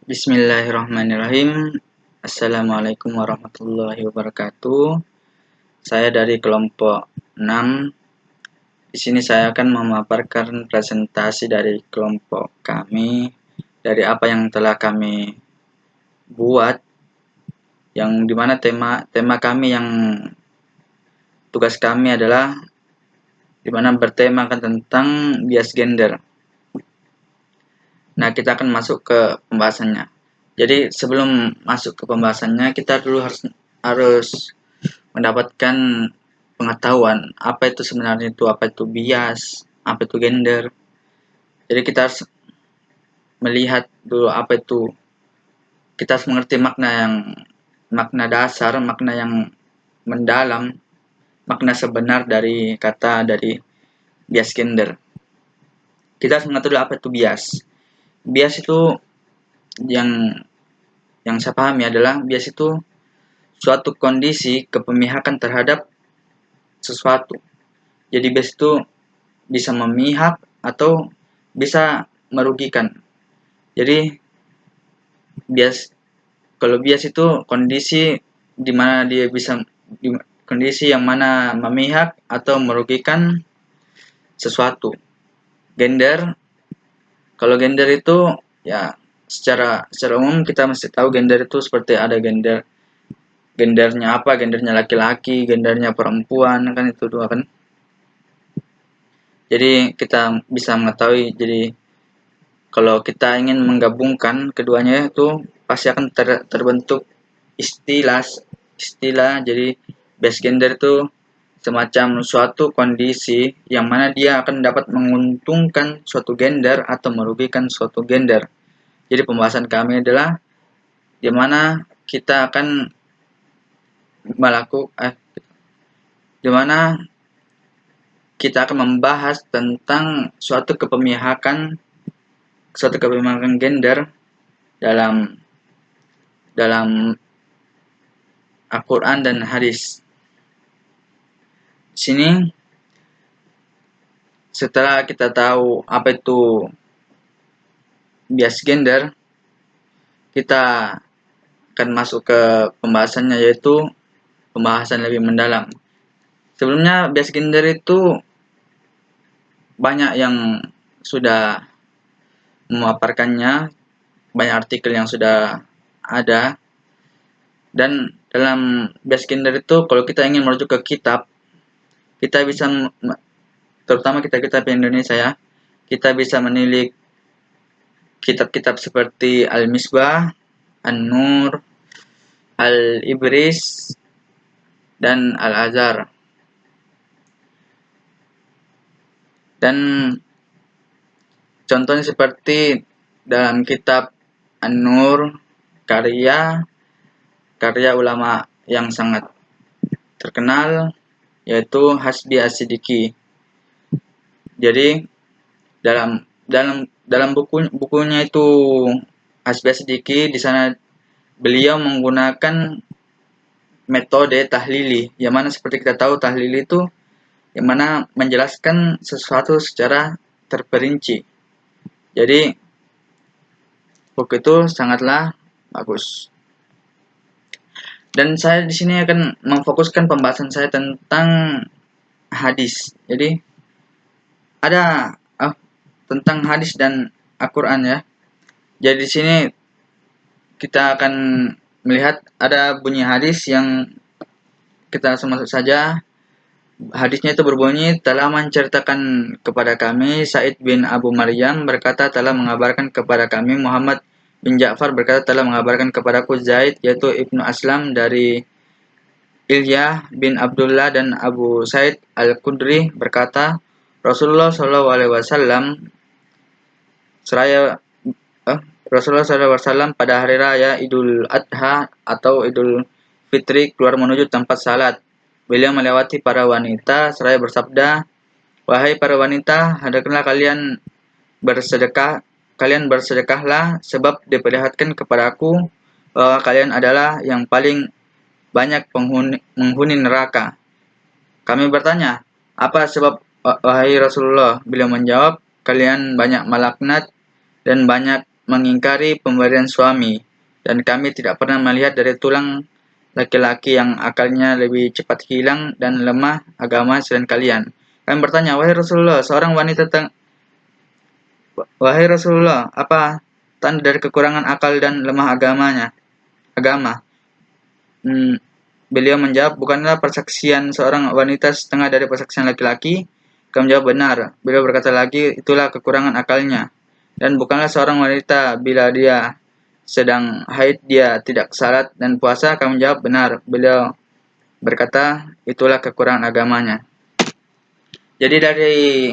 Bismillahirrahmanirrahim. Assalamualaikum warahmatullahi wabarakatuh. Saya dari kelompok 6. Di sini saya akan memaparkan presentasi dari kelompok kami, dari apa yang telah kami buat, yang dimana tema kami yang tugas kami adalah dimana bertemakan tentang bias gender. Nah, kita akan masuk ke pembahasannya. Jadi sebelum masuk ke pembahasannya, kita dulu harus mendapatkan pengetahuan apa itu sebenarnya apa itu bias, apa itu gender. Jadi kita harus melihat dulu apa itu. Kita harus mengerti makna dasar, makna yang mendalam, makna sebenar dari bias gender. Kita harus mengerti dulu apa itu bias. Bias itu yang saya pahami adalah bias itu suatu kondisi kepemihakan terhadap sesuatu. Jadi bias itu bisa memihak atau bisa merugikan. Jadi kalau bias itu kondisi di mana dia bisa kondisi yang mana memihak atau merugikan sesuatu. Kalau gender itu ya secara umum kita mesti tahu gender itu seperti ada gendernya apa, gendernya laki-laki, gendernya perempuan, kan itu dua kan. Jadi kita bisa mengetahui, jadi kalau kita ingin menggabungkan keduanya itu pasti akan terbentuk istilah. Jadi bias gender itu semacam suatu kondisi yang mana dia akan dapat menguntungkan suatu gender atau merugikan suatu gender. Jadi pembahasan kami adalah di mana kita akan membahas tentang suatu kepemihakan gender dalam Al-Quran dan hadis. Di sini setelah kita tahu apa itu bias gender, kita akan masuk ke pembahasannya, yaitu pembahasan lebih mendalam. Sebelumnya bias gender itu banyak yang sudah memaparkannya, banyak artikel yang sudah ada. Dan dalam bias gender itu kalau kita ingin merujuk ke kitab, kita bisa, terutama kita Indonesia ya, kita bisa menilik kitab-kitab seperti Al-Misbah, An-Nur, Al-Ibris, dan Al-Azhar. Dan contohnya seperti dalam kitab An-Nur, karya ulama yang sangat terkenal, yaitu Hasbi As-Siddiqi. Jadi dalam bukunya itu Hasbi As-Siddiqi, di sana beliau menggunakan metode tahlili, yang mana seperti kita tahu tahlili itu yang mana menjelaskan sesuatu secara terperinci. Jadi buku itu sangatlah bagus. Dan saya di sini akan memfokuskan pembahasan saya tentang hadis. Jadi ada tentang hadis dan Al-Quran ya. Jadi di sini kita akan melihat ada bunyi hadis yang kita langsung masuk saja. Hadisnya itu berbunyi, telah menceritakan kepada kami Sa'id bin Abu Maryam berkata telah mengabarkan kepada kami, Muhammad bin Ja'far berkata telah mengabarkan kepadaku, Zaid yaitu Ibnu Aslam dari Ilyah bin Abdullah dan Abu Said Al-Khudri berkata, Rasulullah SAW pada hari raya Idul Adha atau Idul Fitri keluar menuju tempat salat. Beliau melewati para wanita seraya bersabda, wahai para wanita, hendaklah kalian bersedekahlah, sebab diperlihatkan kepadaku bahwa kalian adalah yang paling banyak penghuni neraka. Kami bertanya, apa sebab wahai Rasulullah? Beliau menjawab, kalian banyak melaknat dan banyak mengingkari pemberian suami, dan kami tidak pernah melihat dari tulang laki-laki yang akalnya lebih cepat hilang dan lemah agama selain kalian. Kami bertanya, wahai Rasulullah, apa tanda dari kekurangan akal dan lemah agama? Beliau menjawab, bukanlah persaksian seorang wanita setengah dari persaksian laki-laki. Kami menjawab, benar. Beliau berkata lagi, itulah kekurangan akalnya. Dan bukanlah seorang wanita bila dia sedang haid dia tidak salat dan puasa. Kami menjawab, benar. Beliau berkata, itulah kekurangan agamanya. Jadi dari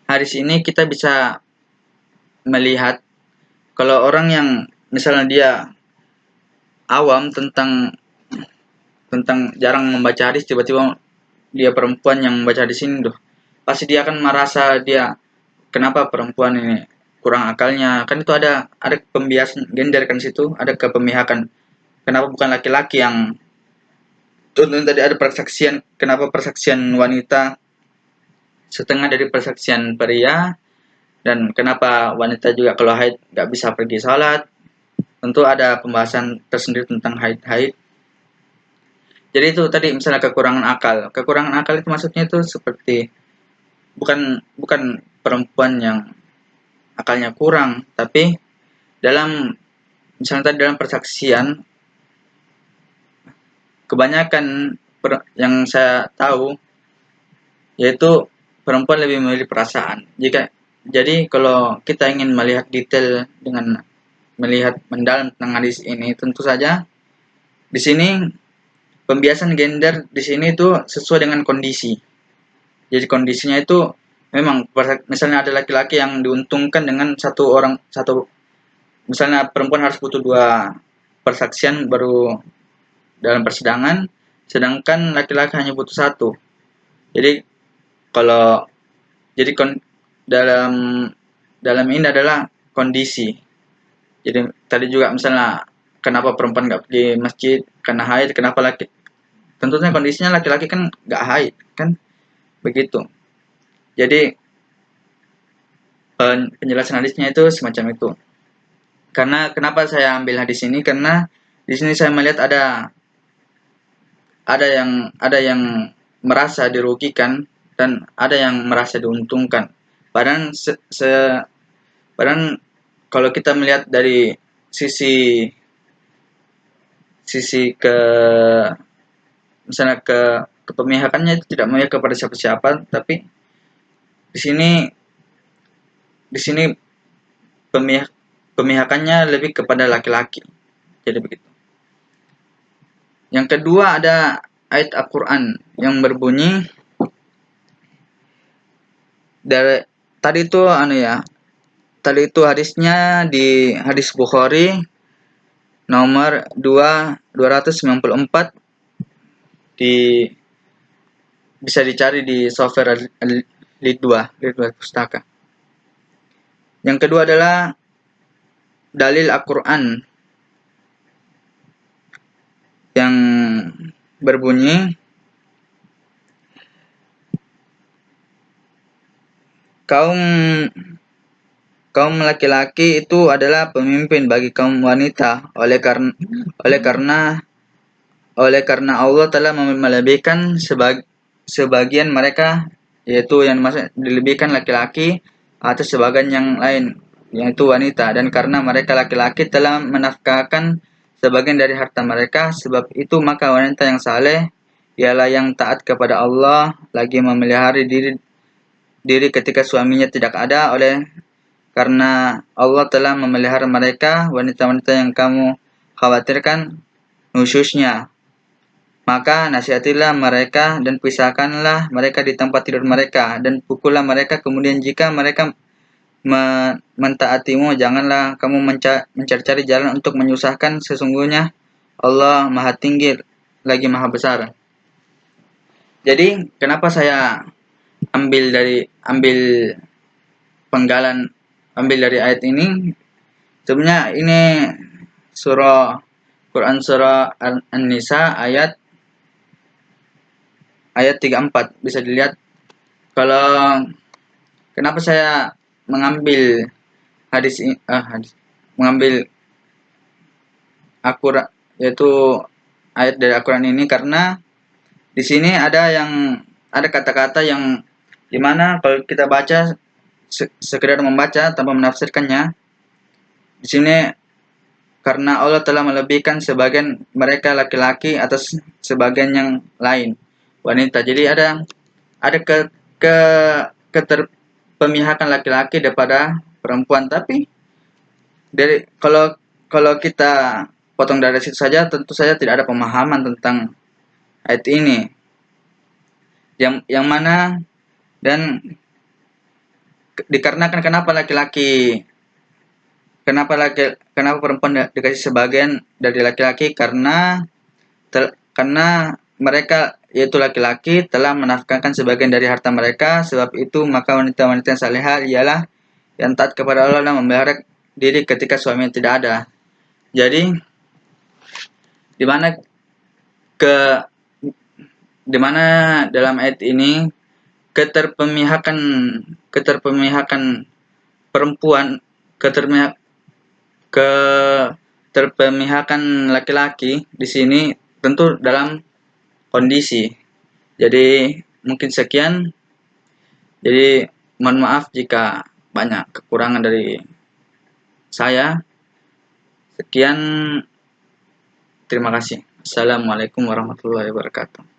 hadis ini kita bisa melihat kalau orang yang misalnya dia awam tentang jarang membaca hadis, tiba-tiba dia perempuan yang membaca hadis ini, pasti dia akan merasa dia kenapa perempuan ini kurang akalnya. Kan itu ada pembiasan gender kan situ, ada kepemihakan. Kenapa bukan laki-laki yang tadi ada persaksian, kenapa persaksian wanita setengah dari persaksian pria, dan kenapa wanita juga kalau haid nggak bisa pergi salat. Tentu ada pembahasan tersendiri tentang haid. Jadi itu tadi misalnya kekurangan akal. Kekurangan akal itu maksudnya itu seperti bukan perempuan yang akalnya kurang, tapi misalnya tadi dalam persaksian, kebanyakan yang saya tahu yaitu perempuan lebih memilih perasaan. Jadi kalau kita ingin melihat detail dengan melihat mendalam tentang hadis ini, tentu saja di sini pembiasan gender di sini itu sesuai dengan kondisi. Jadi kondisinya itu memang misalnya ada laki-laki yang diuntungkan dengan misalnya perempuan harus butuh 2 persaksian baru dalam persidangan, sedangkan laki-laki hanya butuh 1. Jadi dalam ini adalah kondisi. Jadi tadi juga misalnya kenapa perempuan nggak pergi masjid karena haid, kenapa tentunya kondisinya laki-laki kan nggak haid kan begitu. Jadi penjelasan hadisnya itu semacam itu. Karena kenapa saya ambil hadis ini, karena di sini saya melihat ada yang merasa dirugikan dan ada yang merasa diuntungkan. Padahal kalau kita melihat dari sisi misalnya kepemihakannya itu tidak memihak kepada siapa-siapa, tapi di sini pemihakannya lebih kepada laki-laki. Jadi begitu. Yang kedua ada ayat Al-Quran yang berbunyi tadi itu hadisnya di hadis Bukhari nomor 294, bisa dicari di software Lid 2 Pustaka. Yang kedua adalah dalil Al-Quran yang berbunyi, kaum laki-laki itu adalah pemimpin bagi kaum wanita oleh karena Allah telah melebihkan sebagian mereka, yaitu yang dilebihkan laki-laki atas sebagian yang lain, yaitu wanita, dan karena mereka laki-laki telah menafkahkan sebagian dari harta mereka. Sebab itu maka wanita yang saleh ialah yang taat kepada Allah, lagi memelihara diri ketika suaminya tidak ada, karena Allah telah memelihara mereka, wanita-wanita yang kamu khawatirkan nusyusnya. Maka nasihatilah mereka dan pisahkanlah mereka di tempat tidur mereka, dan pukullah mereka. Kemudian jika mereka mentaatimu, janganlah kamu mencari jalan untuk menyusahkan. Sesungguhnya Allah Maha Tinggi lagi Maha Besar. Jadi kenapa saya ambil dari ayat ini? Sebenarnya ini Quran surah An-Nisa ayat 34, bisa dilihat. Kalau kenapa saya mengambil hadis mengambil akurat, yaitu ayat dari Al-Quran ini, karena di sini ada kata-kata yang dimana kalau kita baca sekedar membaca tanpa menafsirkannya, di sini karena Allah telah melebihkan sebagian mereka laki-laki atas sebagian yang lain wanita. Jadi ada ke keterpemihakan laki-laki daripada perempuan. Tapi dari kalau kita potong dari situ saja, tentu saja tidak ada pemahaman tentang ayat ini, yang mana dan dikarenakan kenapa perempuan dikasih sebagian dari laki-laki, karena mereka, yaitu laki-laki, telah menafkahkan sebagian dari harta mereka. Sebab itu maka wanita-wanita yang salehah ialah yang taat kepada Allah dan memelihara diri ketika suaminya tidak ada. Jadi di mana dalam ayat ini keterpemihakan perempuan, keterpemihakan laki-laki di sini tentu dalam kondisi. Jadi mungkin sekian. Jadi mohon maaf jika banyak kekurangan dari saya. Sekian, terima kasih. Assalamualaikum warahmatullahi wabarakatuh.